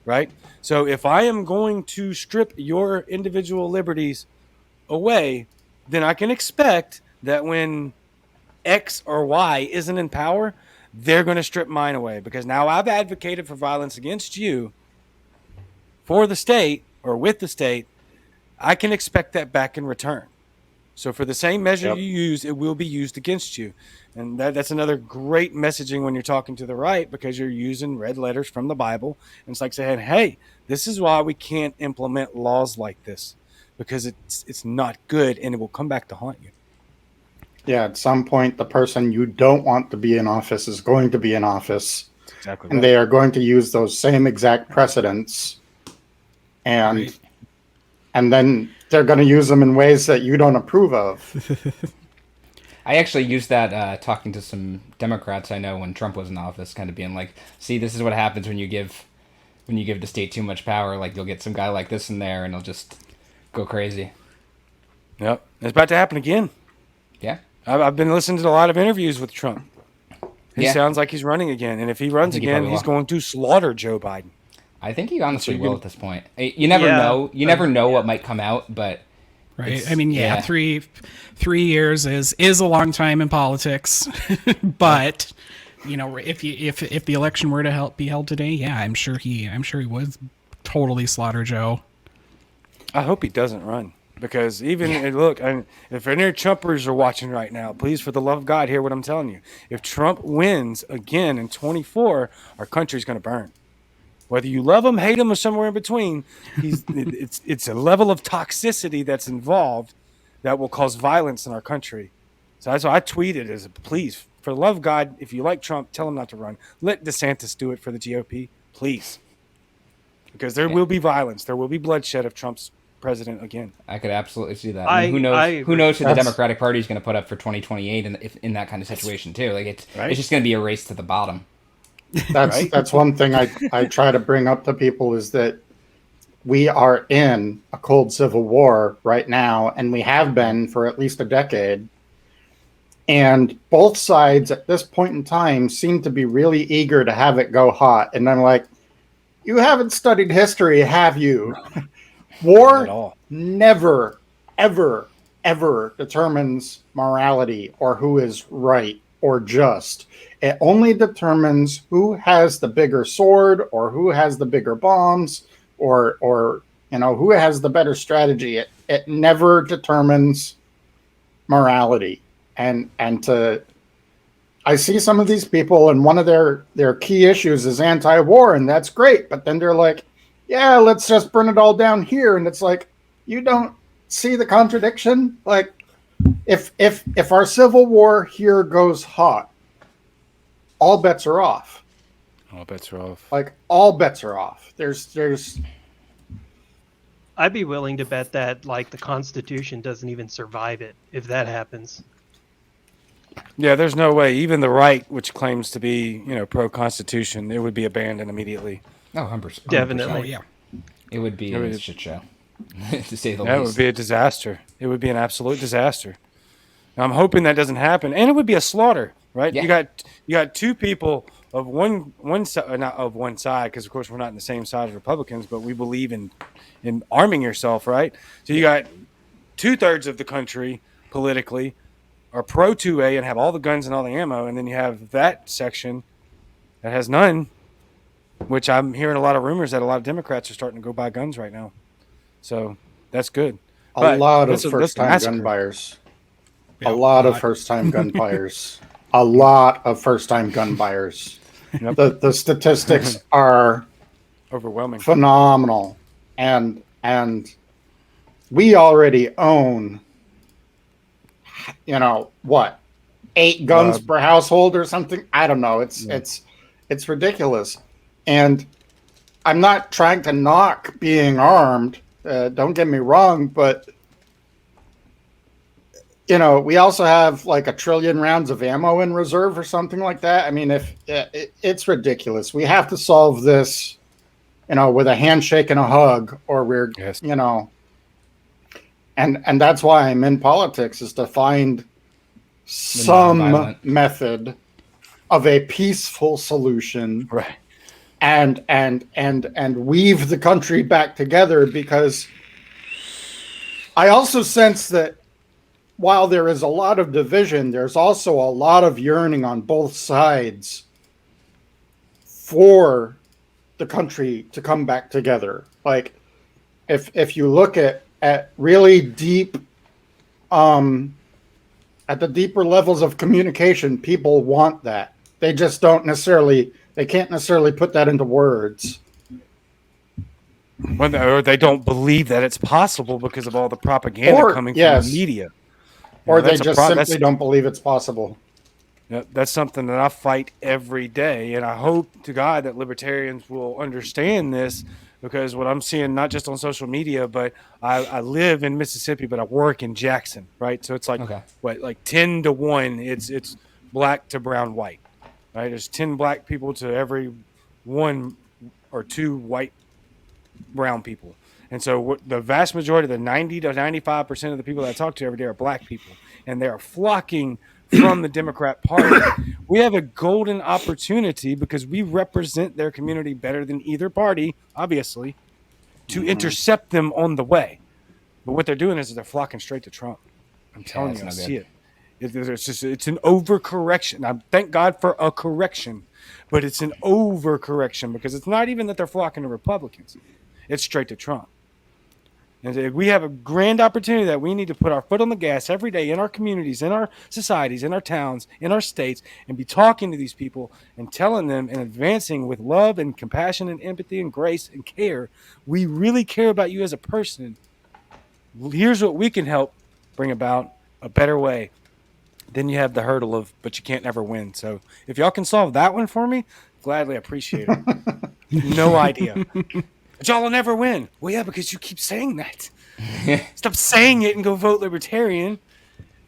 Right? So if I am going to strip your individual liberties away, then I can expect that when X or Y isn't in power, they're going to strip mine away, because now I've advocated for violence against you for the state or with the state. I can expect that back in return. So for the same measure you use, it will be used against you. And that's another great messaging when you're talking to the right, because you're using red letters from the Bible. And it's like saying, hey, this is why we can't implement laws like this, because it's not good, and it will come back to haunt you. Yeah, at some point, the person you don't want to be in office is going to be in office. Exactly. And they are going to use those same exact precedents. And then they're going to use them in ways that you don't approve of. I actually used that talking to some Democrats I know when Trump was in office, kind of being like, see, this is what happens when you give the state too much power. Like, you'll get some guy like this in there, and he'll just go crazy. Yep. It's about to happen again. Yeah. I've been listening to a lot of interviews with Trump. He sounds like he's running again, and if he runs again, he's going to slaughter Joe Biden. I think he honestly will at this point. You never know. You never know what might come out, but right. I mean, 3 years is a long time in politics, but you know, if the election were to be held today, I'm sure he would totally slaughter Joe. I hope he doesn't run. Because look, if any Trumpers are watching right now, please, for the love of God, hear what I'm telling you. If Trump wins again in 2024, our country's going to burn. Whether you love him, hate him, or somewhere in between, it's a level of toxicity that's involved that will cause violence in our country. So that's why I tweeted as please, for the love of God, if you like Trump, tell him not to run. Let DeSantis do it for the GOP, please. Because there will be violence. There will be bloodshed if Trump's president again. I could absolutely see that. I mean, who knows who the Democratic Party is going to put up for 2028 in that kind of situation too. Like it's just going to be a race to the bottom. That's one thing I try to bring up to people is that we are in a cold civil war right now, and we have been for at least a decade. And both sides at this point in time seem to be really eager to have it go hot. And I'm like, you haven't studied history, have you? War never, ever, ever determines morality or who is right or just. It only determines who has the bigger sword or who has the bigger bombs or who has the better strategy. It never determines morality. And I see some of these people, and one of their key issues is anti-war, and that's great. But then they're like, yeah, let's just burn it all down here. And it's like, you don't see the contradiction? Like, if our civil war here goes hot, all bets are off. All bets are off. Like, all bets are off. There's I'd be willing to bet that, like, the Constitution doesn't even survive it if that happens. Yeah, there's no way. Even the right, which claims to be, pro-Constitution, it would be abandoned immediately. Oh, 100%. Definitely. Oh, yeah. It would be a shit show, to say the least. That would be a disaster. It would be an absolute disaster. Now, I'm hoping that doesn't happen, and it would be a slaughter, right? Yeah. You got two people of one side, not of one side, because of course we're not in the same side as Republicans, but we believe in arming yourself, right? So you got 2/3 of the country politically are pro 2A and have all the guns and all the ammo, and then you have that section that has none. Which I'm hearing a lot of rumors that a lot of Democrats are starting to go buy guns right now. So that's good. A lot of first-time gun buyers. A lot of first-time gun buyers. A lot of first-time gun buyers. The statistics are overwhelming, phenomenal, and we already own, 8 guns per household or something. I don't know. It's ridiculous. And I'm not trying to knock being armed. Don't get me wrong, but we also have like 1 trillion rounds of ammo in reserve or something like that. I mean, it's ridiculous. We have to solve this, with a handshake and a hug, or we're, and that's why I'm in politics, is to find some method of a peaceful solution. Right. And weave the country back together, because I also sense that while there is a lot of division, there's also a lot of yearning on both sides for the country to come back together. Like, if you look at really deep, at the deeper levels of communication, people want that. They just they can't necessarily put that into words. Or they don't believe that it's possible because of all the propaganda coming from the media. Or they just simply don't believe it's possible. That's something that I fight every day. And I hope to God that libertarians will understand this, because what I'm seeing, not just on social media, but I live in Mississippi, but I work in Jackson, right? So it's like, 10-1, it's black to brown white. Right, there's 10 black people to every 1 or 2 white brown people. And so the vast majority, the 90 to 95% of the people that I talk to every day are black people. And they are flocking from the Democrat Party we have a golden opportunity because we represent their community better than either party, obviously, to intercept them on the way. But what they're doing is they're flocking straight to Trump. I'm telling you, I see it. It's an overcorrection. Now, thank God for a correction, but it's an overcorrection because it's not even that they're flocking to Republicans. It's straight to Trump. And we have a grand opportunity that we need to put our foot on the gas every day in our communities, in our societies, in our towns, in our states, and be talking to these people and telling them and advancing with love and compassion and empathy and grace and care. We really care about you as a person. Here's what we can help bring about a better way. Then you have the hurdle of, but you can't never win. So if y'all can solve that one for me, gladly appreciate it. No idea. But y'all will never win. Well, yeah, because you keep saying that. Stop saying it and go vote Libertarian,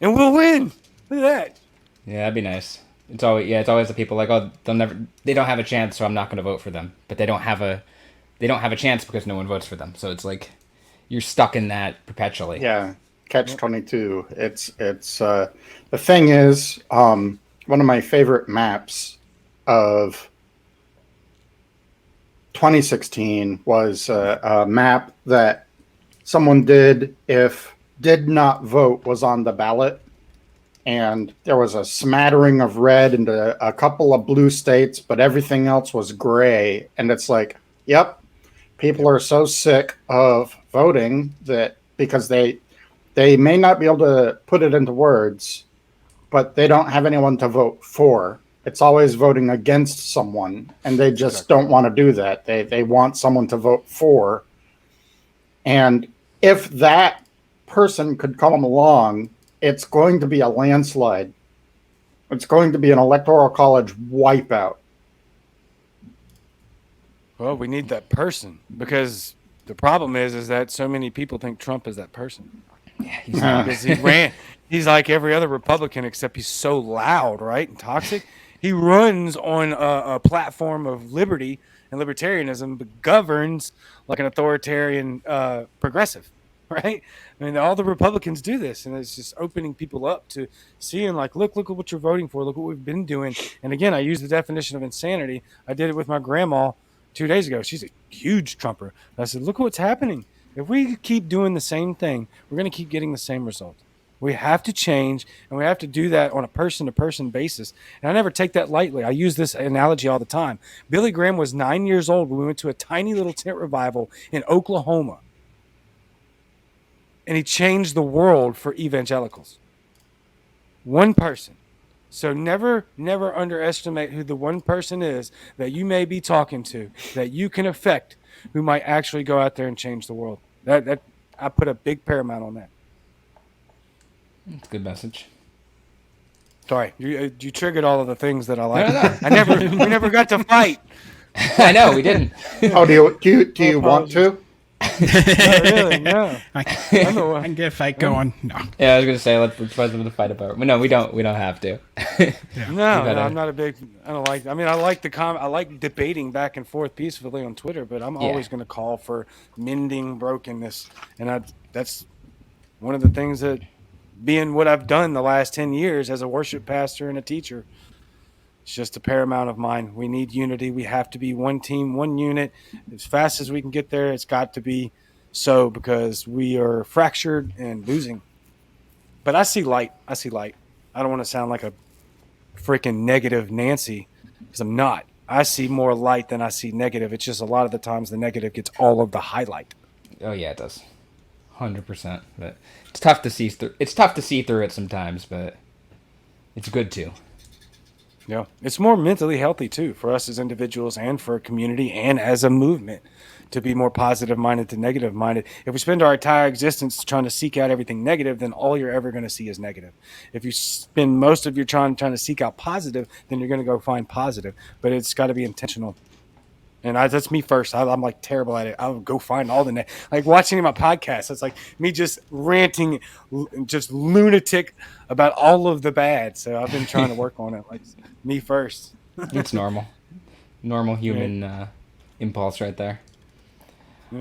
and we'll win. Look at that. Yeah, that'd be nice. It's always the people like, oh, they don't have a chance, so I'm not going to vote for them. But they don't have a chance because no one votes for them. So it's like you're stuck in that perpetually. Yeah, catch-22. It's the thing is, one of my favorite maps of 2016 was a map that someone did if did not vote was on the ballot, and there was a smattering of red and a couple of blue states, but everything else was gray. And it's like, yep, people are so sick of voting that because they may not be able to put it into words, but they don't have anyone to vote for. It's always voting against someone, and they just don't want to do that. They want someone to vote for. And if that person could come along, it's going to be a landslide. It's going to be an electoral college wipeout. Well, we need that person because the problem is that so many people think Trump is that person. Yeah, he's not. Because he ran. He's like every other Republican, except he's so loud, right, and toxic. He runs on a platform of liberty and libertarianism, but governs like an authoritarian progressive, right? I mean, all the Republicans do this, and it's just opening people up to seeing, like, look at what you're voting for. Look what we've been doing. And again, I use the definition of insanity. I did it with my grandma 2 days ago. She's a huge Trumper. And I said, look what's happening. If we keep doing the same thing, we're going to keep getting the same result. We have to change, and we have to do that on a person-to-person basis. And I never take that lightly. I use this analogy all the time. Billy Graham was 9 years old when we went to a tiny little tent revival in Oklahoma. And he changed the world for evangelicals. One person. So never underestimate who the one person is that you may be talking to, that you can affect, who might actually go out there and change the world. That I put a big paramount on that. It's a good message. Sorry, you triggered all of the things that I like. No. We never got to fight. I know we didn't. Oh, do you want to? Not really, no. I can get a fight going. No. Yeah, I was gonna say let's find something to fight about. But no, we don't have to. No, I'm not a big. I don't like. I mean, I like I like debating back and forth peacefully on Twitter, but I'm always going to call for mending brokenness, and that's one of the things that, being what I've done the last 10 years as a worship pastor and a teacher, it's just a paramount of mine. We need unity. We have to be one team, one unit. As fast as we can get there, it's got to be so, because we are fractured and losing. But I see light. I don't want to sound like a freaking negative Nancy, because I'm not. I see more light than I see negative. It's just a lot of the times the negative gets all of the highlight. Oh yeah, it does. 100%. But it's tough to see through. It's tough to see through it sometimes, but it's good too. Yeah, it's more mentally healthy too for us as individuals and for a community and as a movement to be more positive minded than negative minded. If we spend our entire existence trying to seek out everything negative, then all you're ever going to see is negative. If you spend most of your time trying to seek out positive, then you're going to go find positive. But it's got to be intentional. And that's me first. I'm like terrible at it. I'll go find all the like watching my podcast. It's like me just ranting, just lunatic about all of the bad. So I've been trying to work on it. Like me first. It's normal human impulse right there.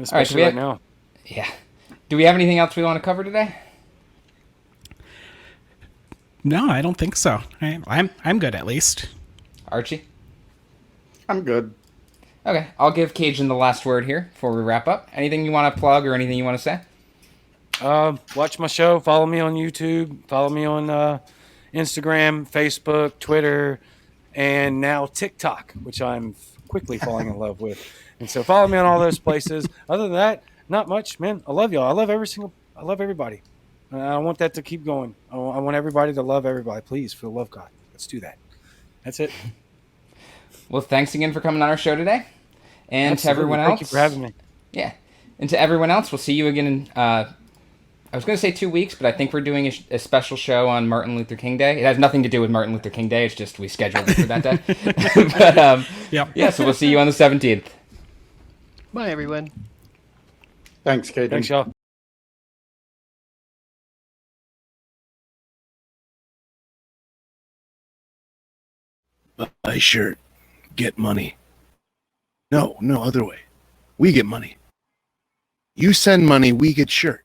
Especially right now. Yeah. Do we have anything else we want to cover today? No, I don't think so. I'm good at least. Archie? I'm good. Okay, I'll give Cajun the last word here before we wrap up. Anything you want to plug or anything you want to say? Watch my show. Follow me on YouTube. Follow me on Instagram, Facebook, Twitter, and now TikTok, which I'm quickly falling in love with. And so follow me on all those places. Other than that, not much, man. I love y'all. I love everybody. I want that to keep going. I want everybody to love everybody. Please, for the love of God, let's do that. That's it. Well, thanks again for coming on our show today. And Absolutely. to everyone else. Thank you for having me. Yeah. And to everyone else, we'll see you again in, I was going to say 2 weeks, but I think we're doing a special show on Martin Luther King Day. It has nothing to do with Martin Luther King Day. It's just we scheduled it for that day. But, yeah, so we'll see you on the 17th. Bye, everyone. Thanks, Cajun. Thanks, y'all. Buy shirt, get money. No, other way. We get money. You send money, we get shirt.